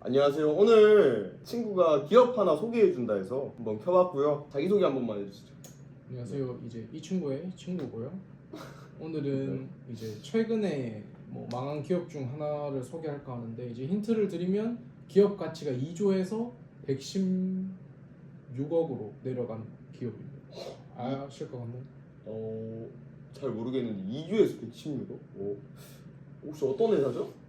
안녕하세요. 오늘 친구가 기업 하나 소개해준다 해서 한번 켜봤고요. 자기소개 한 번만 해주시죠. 안녕하세요. 이제 이 친구의 친구고요. 오늘은 이제 최근에 뭐 망한 기업 중 하나를 소개할까 하는데, 이제 힌트를 드리면 기업 가치가 2조에서 116억으로 내려간 기업입니다. 아실 것 같나요? 잘 모르겠는데 2주에서 116억? 혹시 어떤 회사죠?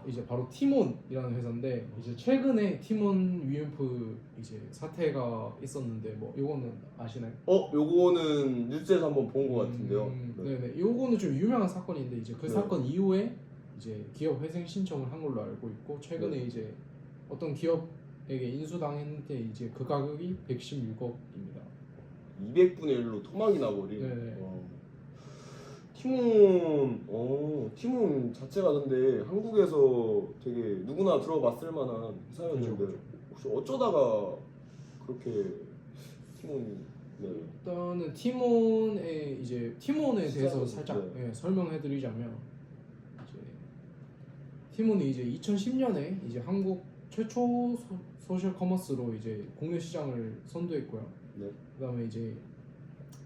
이제 바로 티몬이라는 회사인데, 이제 최근에 티몬 UMF 이제 사태가 있었는데, 뭐 요거는 아시나요? 요거는 뉴스에서 한번 본 것 같은데요. 네네. 요거는 좀 유명한 사건인데, 이제 그 네. 사건 이후에 이제 기업 회생 신청을 한 걸로 알고 있고, 최근에 네. 이제 어떤 기업에게 인수당했는데 이제 그 가격이 116억입니다. 200분의 1로 토막이 나버린. 네네. 티몬 자체가 근데 한국에서 되게 누구나 들어봤을 만한 회사였는데 그죠. 혹시 어쩌다가 그렇게 티몬이 일단은 티몬에 대해서 시작은, 살짝 네. 설명해드리자면, 이제 티몬이 이제 2010년에 이제 한국 최초 소셜 커머스로 이제 국내 시장을 선도했고요. 네. 그다음에 이제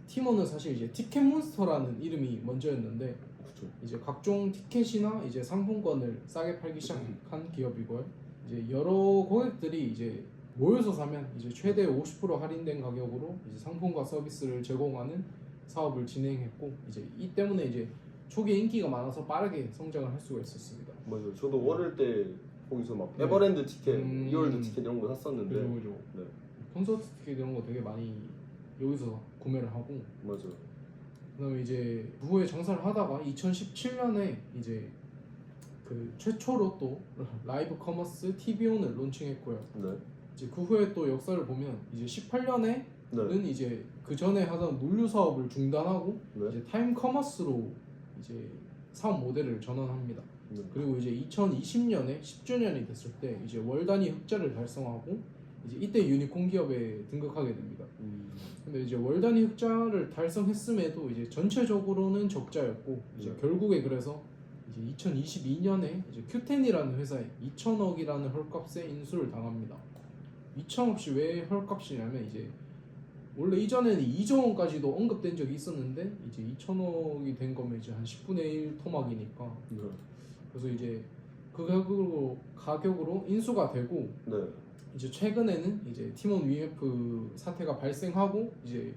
티몬은 사실 이제 티켓몬스터라는 이름이 먼저였는데, 그렇죠. 이제 각종 티켓이나 이제 상품권을 싸게 팔기 시작한 기업이고요. 이제 여러 고객들이 이제 모여서 사면 이제 최대 50% 할인된 가격으로 이제 상품과 서비스를 제공하는 사업을 진행했고, 이제 이 때문에 이제 초기에 인기가 많아서 빠르게 성장을 할 수가 있었습니다. 맞아요. 저도 어릴 때 거기서 막 네. 에버랜드 티켓, 이월드 티켓 이런 거 샀었는데. 그죠. 네. 콘서트 티켓 이런 거 되게 많이 여기서 구매를 하고, 맞아요. 그다음에 이제 그 후에 장사를 하다가 2017년에 이제 그 최초로 또 라이브 커머스 TV온을 론칭했고요. 네. 이제 그 후에 또 역사를 보면 이제 18년에는 네. 이제 그 전에 하던 물류 사업을 중단하고 네. 이제 타임 커머스로 이제 사업 모델을 전환합니다. 네. 그리고 이제 2020년에 10주년이 됐을 때 이제 월 단위 흑자를 달성하고 이제 이때 유니콘 기업에 등극하게 됩니다. 근데 이제 월 단위 흑자를 달성했음에도 이제 전체적으로는 적자였고, 이제 네. 결국에 그래서 이제 2022년에 이제 Q10이라는 회사에 2천억이라는 헐값에 인수를 당합니다. 2천억이 왜 헐값이냐면, 이제 원래 이전에는 2조 원까지도 언급된 적이 있었는데, 이제 2천억이 된 거면 이제 한 10분의 1 토막이니까. 네. 그래서 이제 그 가격으로 인수가 되고, 네. 이제 최근에는 이제 티몬 UMF 사태가 발생하고 이제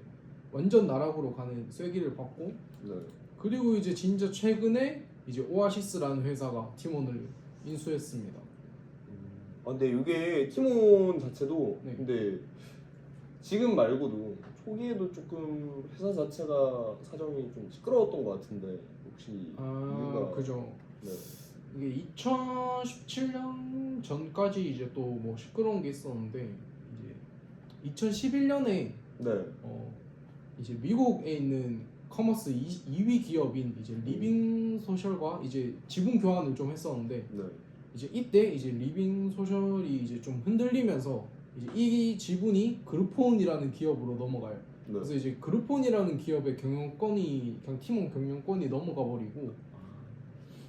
완전 나락으로 가는 쐐기를 받고, 네. 그리고 이제 진짜 최근에 이제 오아시스라는 회사가 티몬을 인수했습니다. 근데 이게 티몬 자체도 네. 근데 지금 말고도 초기에도 조금 회사 자체가 사정이 좀 시끄러웠던 것 같은데 혹시 이유가 그죠. 네. 이게 2017년 전까지 이제 또 뭐 시끄러운 게 있었는데, 이제 2011년에 네. 이제 미국에 있는 커머스 2위 기업인 이제 리빙 소셜과 이제 지분 교환을 좀 했었는데, 네. 이제 이때 이제 리빙 소셜이 이제 좀 흔들리면서 이제 이 지분이 그룹폰이라는 기업으로 넘어가요. 네. 그래서 이제 그룹폰이라는 기업의 경영권이 그냥 팀원 경영권이 넘어가 버리고,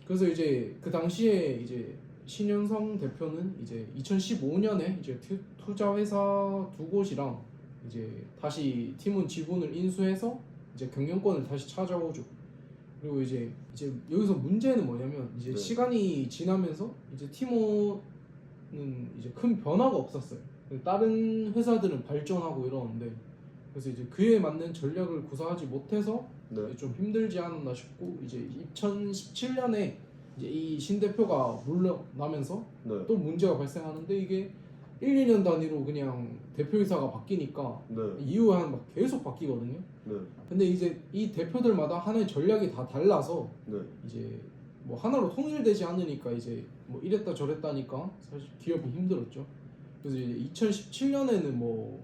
그래서 이제 그 당시에 이제 신현성 대표는 이제 2015년에 이제 투자 회사 두 곳이랑 이제 다시 티몬 지분을 인수해서 이제 경영권을 다시 찾아오죠. 그리고 이제 여기서 문제는 뭐냐면, 이제 네. 시간이 지나면서 이제 티몬은 이제 큰 변화가 없었어요. 다른 회사들은 발전하고 이러는데, 그래서 이제 그에 맞는 전략을 구사하지 못해서 네. 좀 힘들지 않았나 싶고, 이제 2017년에 이제 이 신 대표가 물러나면서 네. 또 문제가 발생하는데, 이게 1, 2년 단위로 그냥 대표이사가 바뀌니까 네. 이후에 막 계속 바뀌거든요. 네. 근데 이제 이 대표들마다 하나의 전략이 다 달라서 네. 이제 뭐 하나로 통일되지 않으니까 이제 뭐 이랬다 저랬다니까 사실 기업이 힘들었죠. 그래서 이제 2017년에는 뭐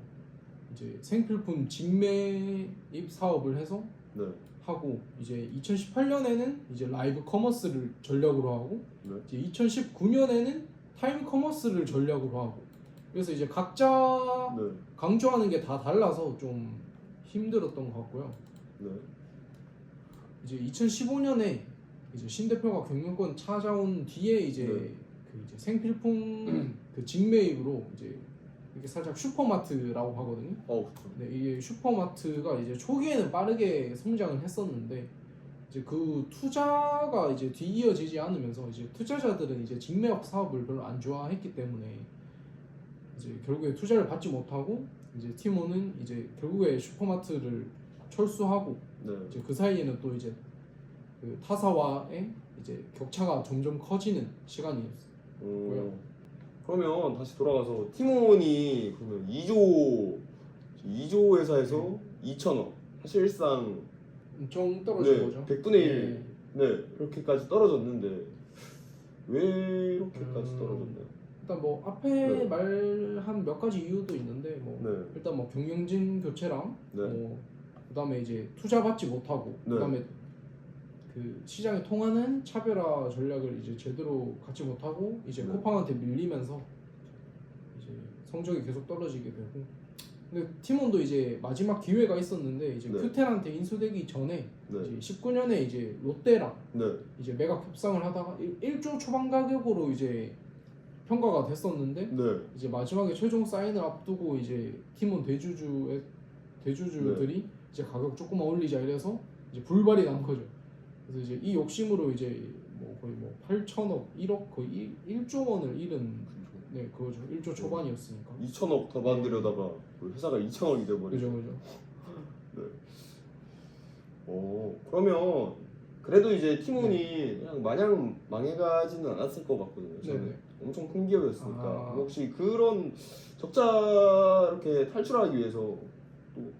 이제 생필품 직매입 사업을 해서 네. 하고, 이제 2018년에는 이제 라이브 커머스를 전략으로 하고, 네. 이제 2019년에는 타임 커머스를 전략으로 하고, 그래서 이제 각자 네. 강조하는 게 다 달라서 좀 힘들었던 것 같고요. 네. 이제 2015년에 이제 신 대표가 경영권 찾아온 뒤에 이제 네. 그 이제 생필품 그 직매입으로 이제 이게 살짝 슈퍼마트라고 하거든요. 그렇죠. 네, 이게 슈퍼마트가 이제 초기에는 빠르게 성장을 했었는데 이제 그 투자가 이제 뒤이어지지 않으면서 이제 투자자들은 이제 직매업 사업을 별로 안 좋아했기 때문에 이제 결국에 투자를 받지 못하고 이제 티모는 이제 결국에 슈퍼마트를 철수하고 네. 이제 그 사이에는 또 이제 그 타사와의 이제 격차가 점점 커지는 시간이었고요. 그러면 다시 돌아가서 티몬이 그러면 2조 회사에서 2천억 사실상 엄청 떨어진 거죠. 100분의 1 네, 이렇게까지 떨어졌는데 왜 이렇게까지 떨어졌나요? 일단 뭐 앞에 네. 말한 몇 가지 이유도 있는데 뭐 네. 일단 뭐 경영진 교체랑 네. 뭐 그다음에 이제 투자 받지 못하고 네. 그다음에 그 시장에 통하는 차별화 전략을 이제 제대로 갖지 못하고 이제 네. 쿠팡한테 밀리면서 이제 성적이 계속 떨어지게 되고 근데 팀원도 이제 마지막 기회가 있었는데 이제 네. 큐텐한테 인수되기 전에 네. 이제 19년에 이제 롯데랑 네. 이제 매각 협상을 하다가 1조 초반 가격으로 이제 평가가 됐었는데 네. 이제 마지막에 최종 사인을 앞두고 이제 팀원 대주주들이 이제 가격 조금만 올리자 이래서 이제 불발이 난 거죠. 그래서 이제 이 욕심으로 이제 뭐 거의 뭐 8천억, 1억 거의 1조 원을 잃은 네 그거죠. 1조 초반이었으니까. 2천억 더 만들려다가 회사가 2천억이 돼버리죠. 그죠. 네. 그러면 그래도 이제 티몬이 그냥 마냥 망해가지는 않았을 것 같거든요. 저는 네네. 엄청 큰 기업이었으니까. 아. 혹시 그런 적자 이렇게 탈출하기 위해서 또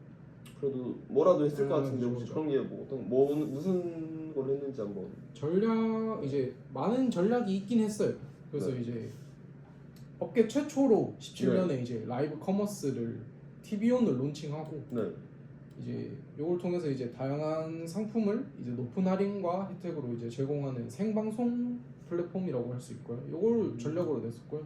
그래도 뭐라도 했을 것 같은데 혹시 그죠. 그런 게 무슨 걸 했는지 한번. 전략 이제 많은 전략이 있긴 했어요. 그래서 네. 이제 업계 최초로 17년에 이제 라이브 커머스를 TV온을 론칭하고 네. 이제 요걸 통해서 이제 다양한 상품을 이제 높은 할인과 혜택으로 이제 제공하는 생방송 플랫폼이라고 할 수 있고요. 요걸 전략으로 냈었고요.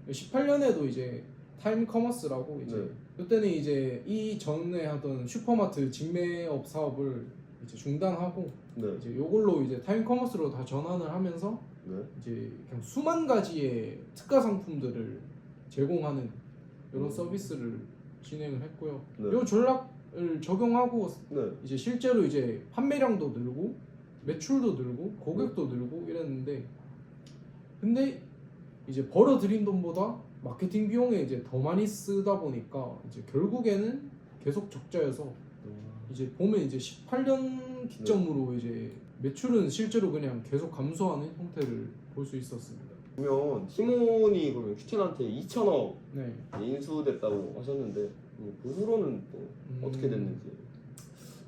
18년에도 이제 타임 커머스라고 이제 네. 이때는 이제 이 전에 하던 슈퍼마트 직매업 사업을 이제 중단하고 네. 이제 요걸로 이제 타임 커머스로 다 전환을 하면서 네. 이제 그냥 수만 가지의 특가 상품들을 제공하는 이런 서비스를 진행을 했고요. 네. 요 전략을 적용하고 네. 이제 실제로 이제 판매량도 늘고 매출도 늘고 고객도 늘고 이랬는데 근데 이제 벌어들인 돈보다 마케팅 비용에 이제 더 많이 쓰다 보니까 이제 결국에는 계속 적자여서 이제 보면 이제 18년 기점으로 이제 매출은 실제로 그냥 계속 감소하는 형태를 볼 수 있었습니다. 그러면 티몬이 그러면 큐텐한테 2천억 네. 인수됐다고 하셨는데 그 후로는 또 어떻게 됐는지.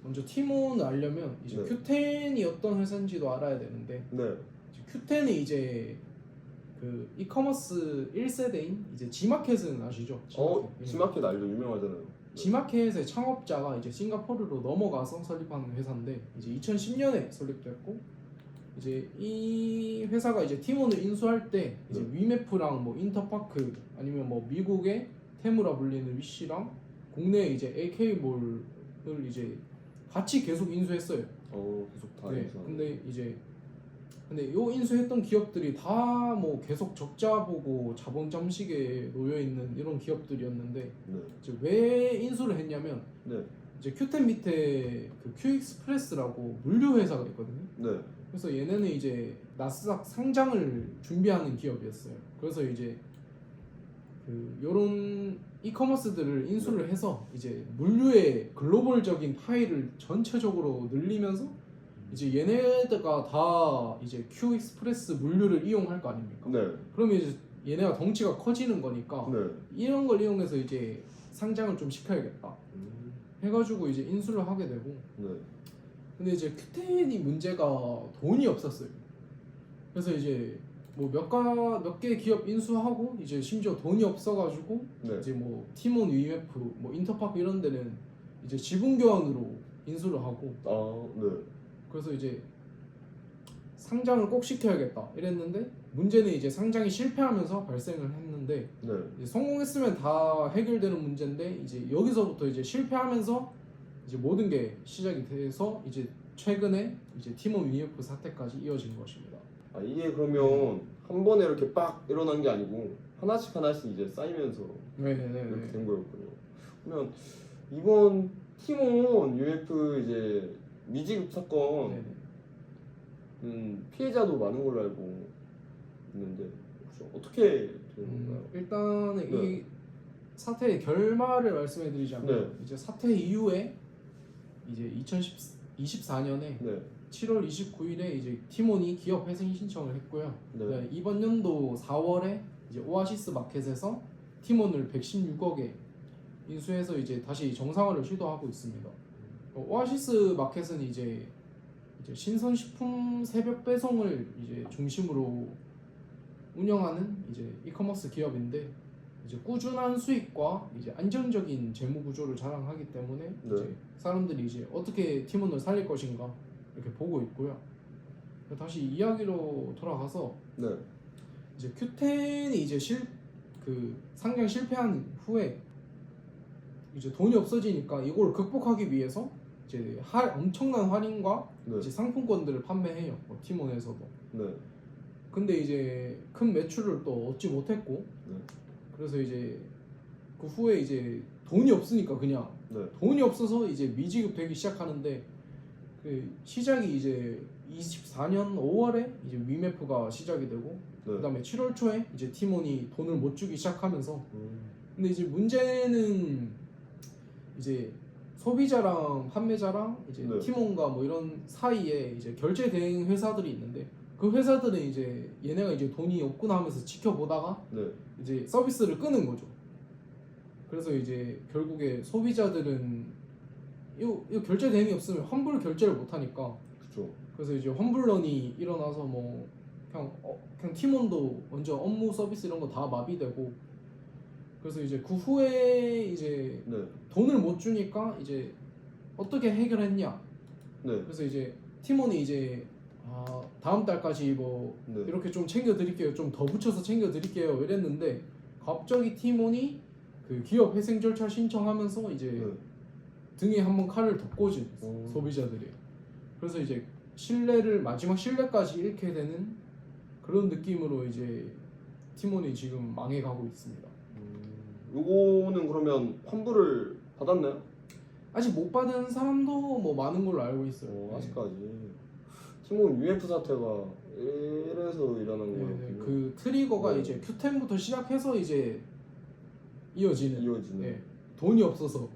먼저 티몬을 알려면 이제 네. 큐텐이 어떤 회사인지도 알아야 되는데 네. 이제 큐텐이 이제 그 이커머스 1세대인 이제 지마켓은 아시죠? 지마켓 알죠? 유명하잖아요. 지마켓의 창업자가 이제 싱가포르로 넘어가서 설립한 회사인데 이제 2010년에 설립됐고 이제 이 회사가 이제 티몬을 인수할 때 이제 위메프랑 뭐 인터파크 아니면 뭐 미국의 테무라 불리는 위시랑 국내 이제 AK몰을 이제 같이 계속 인수했어요. 계속 다 네. 인수. 근데 요 인수했던 기업들이 다 뭐 계속 적자 보고 자본 잠식에 놓여 있는 이런 기업들이었는데 네. 이제 왜 인수를 했냐면 네. 이제 큐텐 밑에 그 큐익스프레스라고 물류 회사가 있거든요. 네. 그래서 얘네는 이제 나스닥 상장을 준비하는 기업이었어요. 그래서 이제 그 요런 이커머스들을 인수를 해서 이제 물류의 글로벌적인 파이를 전체적으로 늘리면서 이제 얘네가 다 이제 큐익스프레스 물류를 이용할 거 아닙니까? 네. 그러면 이제 얘네가 덩치가 커지는 거니까 네. 이런 걸 이용해서 이제 상장을 좀 시켜야겠다 해가지고 이제 인수를 하게 되고 네. 근데 이제 큐텐이 문제가 돈이 없었어요. 그래서 이제 뭐 몇 개 기업 인수하고 이제 심지어 돈이 없어가지고 네. 이제 뭐 티몬 위메프 뭐 인터파크 이런 데는 이제 지분 교환으로 인수를 하고 네. 그래서 이제 상장을 꼭 시켜야겠다 이랬는데 문제는 이제 상장이 실패하면서 발생을 했는데 네. 이제 성공했으면 다 해결되는 문제인데 이제 여기서부터 이제 실패하면서 이제 모든 게 시작이 돼서 이제 최근에 이제 티몬 위메프 사태까지 이어진 것입니다. 이게 그러면 한 번에 이렇게 빡 일어난 게 아니고 하나씩 하나씩 이제 쌓이면서 이렇게 네네네. 된 거였군요. 그러면 이번 티몬 UF 이제 미지급 사건은 네네. 피해자도 많은 걸로 알고 있는데 혹시 어떻게 되는 건가요? 일단은 네. 이 사태의 결말을 말씀해드리자면 네. 이제 사태 이후에 이제 2024년에 네. 7월 29일에 이제 티몬이 기업 회생 신청을 했고요. 네. 네, 이번 연도 4월에 이제 오아시스 마켓에서 티몬을 116억에 인수해서 이제 다시 정상화를 시도하고 있습니다. 오아시스 마켓은 이제 신선식품 새벽 배송을 이제 중심으로 운영하는 이제 이커머스 기업인데 이제 꾸준한 수익과 이제 안정적인 재무 구조를 자랑하기 때문에 네. 이제 사람들이 이제 어떻게 티몬을 살릴 것인가 이렇게 보고 있고요. 다시 이야기로 돌아가서 네. 이제 Q10이 이제 그 상장 실패한 후에 이제 돈이 없어지니까 이걸 극복하기 위해서 이제 엄청난 할인과 네. 이제 상품권들을 판매해요. 뭐 티몬에서도. 네. 근데 이제 큰 매출을 또 얻지 못했고, 네. 그래서 이제 그 후에 이제 돈이 없으니까 그냥 네. 돈이 없어서 이제 미지급 되기 시작하는데 그 시작이 이제 24년 5월에 이제 위메프가 시작이 되고 네. 그다음에 7월 초에 이제 티몬이 돈을 못 주기 시작하면서 근데 이제 문제는 이제 소비자랑 판매자랑 이제 네. 티몬과 뭐 이런 사이에 이제 결제 대행 회사들이 있는데 그 회사들은 이제 얘네가 이제 돈이 없구나 하면서 지켜보다가 네. 이제 서비스를 끄는 거죠. 그래서 이제 결국에 소비자들은 이 결제 대행이 없으면 환불 결제를 못 하니까 그렇죠. 그래서 이제 환불런이 일어나서 뭐 그냥 팀원도 먼저 업무 서비스 이런 거 다 마비되고 그래서 이제 그 후에 이제 네. 돈을 못 주니까 이제 어떻게 해결했냐. 네. 그래서 이제 팀원이 이제 다음 달까지 뭐 네. 이렇게 좀 챙겨드릴게요. 좀 더 붙여서 챙겨드릴게요. 이랬는데 갑자기 팀원이 그 기업 회생 절차 신청하면서 이제 네. 등에 한번 칼을 더 꽂은 소비자들이. 그래서 이제 마지막 신뢰까지 잃게 되는 그런 느낌으로 이제 팀원이 지금 망해가고 있습니다. 요거는 그러면 환불을 받았나요? 아직 못 받은 사람도 뭐 많은 걸로 알고 있어요. 아직까지. 팀원 UF 사태가 이래서 일어난 네, 거였군요. 그 트리거가 네. 이제 Q10부터 시작해서 이제 이어지는. 네, 돈이 없어서.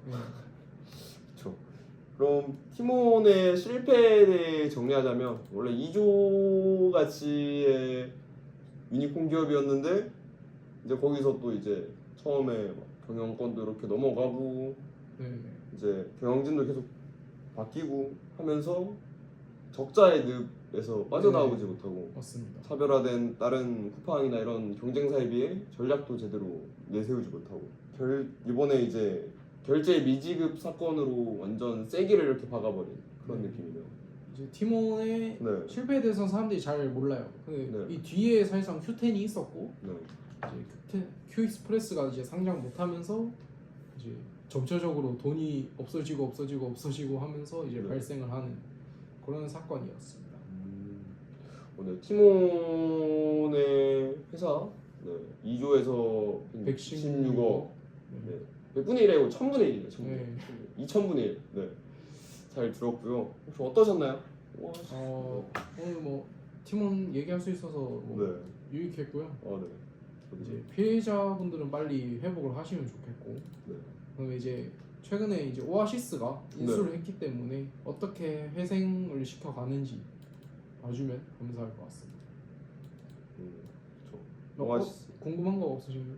그렇죠. 그럼 티몬의 실패에 대해 정리하자면 원래 2조 가치의 유니콘 기업이었는데 이제 거기서 또 이제 처음에 막 경영권도 이렇게 넘어가고 네. 이제 경영진도 계속 바뀌고 하면서 적자의 늪에서 빠져나오지 못하고 맞습니다. 차별화된 다른 쿠팡이나 이런 경쟁사에 비해 전략도 제대로 내세우지 못하고 이번에 이제 결제 미지급 사건으로 완전 세기를 이렇게 박아버린 그런 느낌이네요. 이제 티몬의 네. 실패에 대해서는 사람들이 잘 몰라요. 근데 이 뒤에 사실상 Q10이 있었고 이제 Q익스프레스가 이제 상장 못하면서 이제 점차적으로 돈이 없어지고 하면서 이제 발생을 하는 그런 사건이었습니다. 오늘 티몬의 회사 2조에서 116억 100분의 1이고 1000분의 1이에요. 2000분의 1. 네. 잘 들었고요. 혹시 어떠셨나요? 오늘 뭐 팀원 얘기할 수 있어서 뭐 유익했고요. 네. 이제 피해자분들은 빨리 회복을 하시면 좋겠고, 네. 그다음에 이제 최근에 이제 오아시스가 인수를 했기 때문에 어떻게 회생을 시켜가는지 봐주면 감사할 것 같습니다. 오아시스 궁금한 거 없으신가요?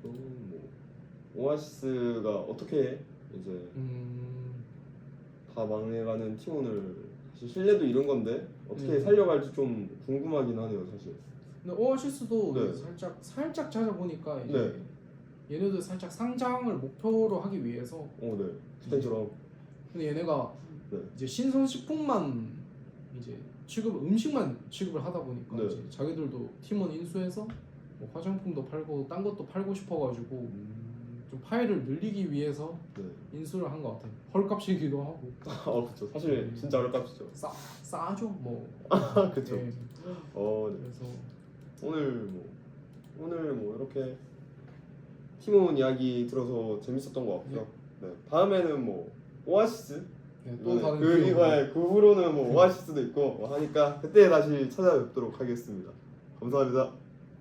저는 뭐 오아시스가 어떻게 이제 다 망해가는 팀원을 사실 신뢰도 잃은 건데 어떻게 살려갈지 좀 궁금하긴 하네요, 사실. 근데 오아시스도 살짝 찾아보니까 이제 얘네도 살짝 상장을 목표로 하기 위해서 그때처럼. 근데 얘네가 이제 신선식품만 이제 음식만 취급을 하다 보니까 이제 자기들도 팀원 인수해서 뭐 화장품도 팔고 딴 것도 팔고 싶어가지고 좀 파일을 늘리기 위해서 인수를 한 것 같아요. 헐값이기도 하고. 그렇죠. 사실 진짜 헐값이죠. 싸죠 뭐. 그렇죠. 네. 그래서 오늘 뭐 이렇게 팀원 이야기 들어서 재밌었던 것 같고요. 네. 다음에는 뭐 오아시스 네, 또 다른 그 기업. 이거에 그 후로는 뭐 오아시스도 있고 하니까 그때 다시 찾아뵙도록 하겠습니다. 감사합니다.